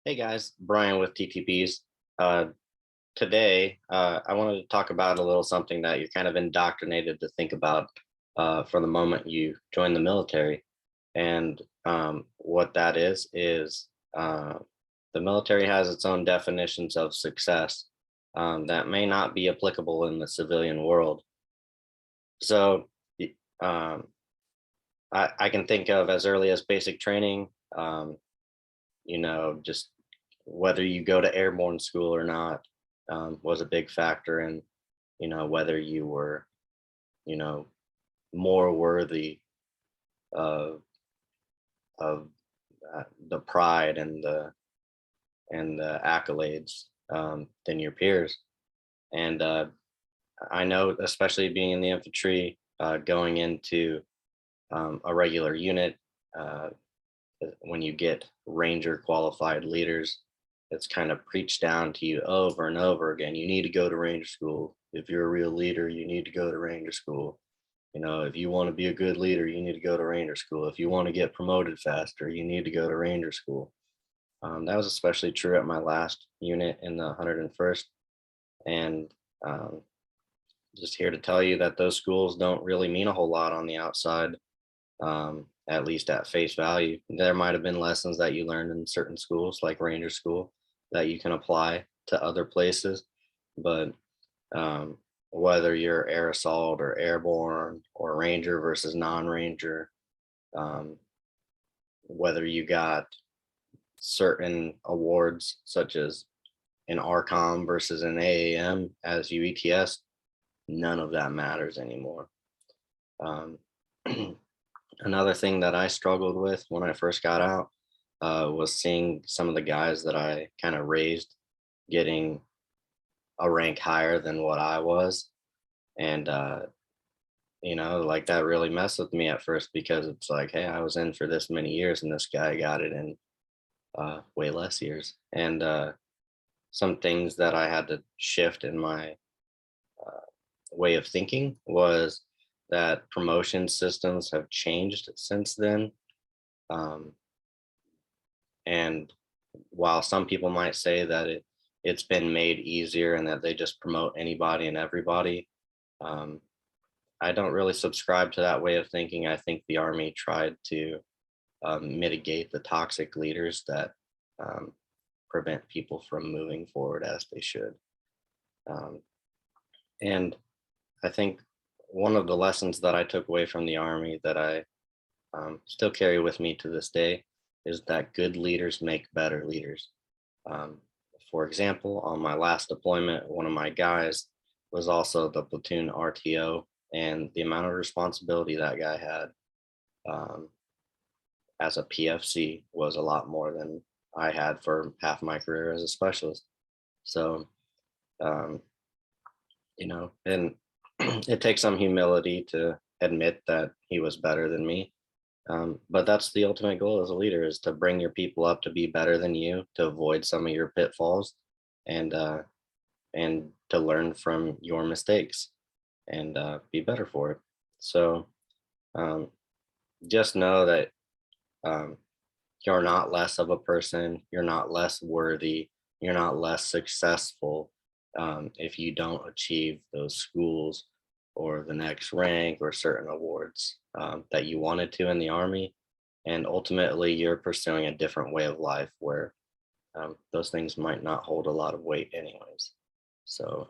Hey guys, Brian with TTPs. Uh, Today, I wanted to talk about a little something that you're kind of indoctrinated to think about from the moment you join the military. And what that is uh, the military has its own definitions of success that may not be applicable in the civilian world. So y- um, I can think of as early as basic training. Just whether you go to airborne school or not was a big factor in, whether you were, you know, more worthy of of the pride and the accolades than your peers. And I know, especially being in the infantry, going into a regular unit. Uh, when you get ranger qualified leaders, it's kind of preached down to you over and over again. You need to go to ranger school. If you're a real leader, you need to go to ranger school. If you want to be a good leader, you need to go to ranger school. If you want to get promoted faster, you need to go to ranger school. That was especially true at my last unit in the 101st. And um, just here to tell you that those schools don't really mean a whole lot on the outside, at least at face value. There might have been lessons that you learned in certain schools, like Ranger School, that you can apply to other places. But um, whether you're air assault or airborne or Ranger versus non-Ranger, um, whether you got certain awards such as an RCOM versus an AAM as UETS, none of that matters anymore. Um, Another thing that I struggled with when I first got out was seeing some of the guys that I kind of raised getting a rank higher than what I was. And, like that really messed with me at first because it's like, hey, I was in for this many years and this guy got it in way less years. And some things that I had to shift in my uh, way of thinking was that promotion systems have changed since then. Um, and while some people might say that it's been made easier and that they just promote anybody and everybody, um, I don't really subscribe to that way of thinking. I think the army tried to mitigate the toxic leaders that um, prevent people from moving forward as they should. Um, and I think one of the lessons that I took away from the army that I still carry with me to this day is that good leaders make better leaders. Um, for example, on my last deployment, one of my guys was also the platoon RTO, and the amount of responsibility that guy had um, as a PFC was a lot more than I had for half my career as a specialist. So, um, and it takes some humility to admit that he was better than me. But that's the ultimate goal as a leader is to bring your people up to be better than you, to avoid some of your pitfalls, and and to learn from your mistakes and be better for it. So um, just know that um, you're not less of a person, you're not less worthy, you're not less successful if you don't achieve those schools or the next rank or certain awards that you wanted to in the army. And ultimately, you're pursuing a different way of life where those things might not hold a lot of weight, anyways. So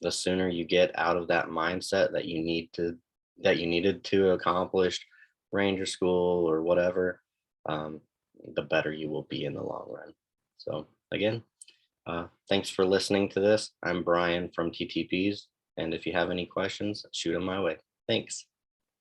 the sooner you get out of that mindset that you needed to accomplish ranger school or whatever, um, the better you will be in the long run. So again, thanks for listening to this. I'm Brian from TTPs, and if you have any questions, shoot them my way. Thanks.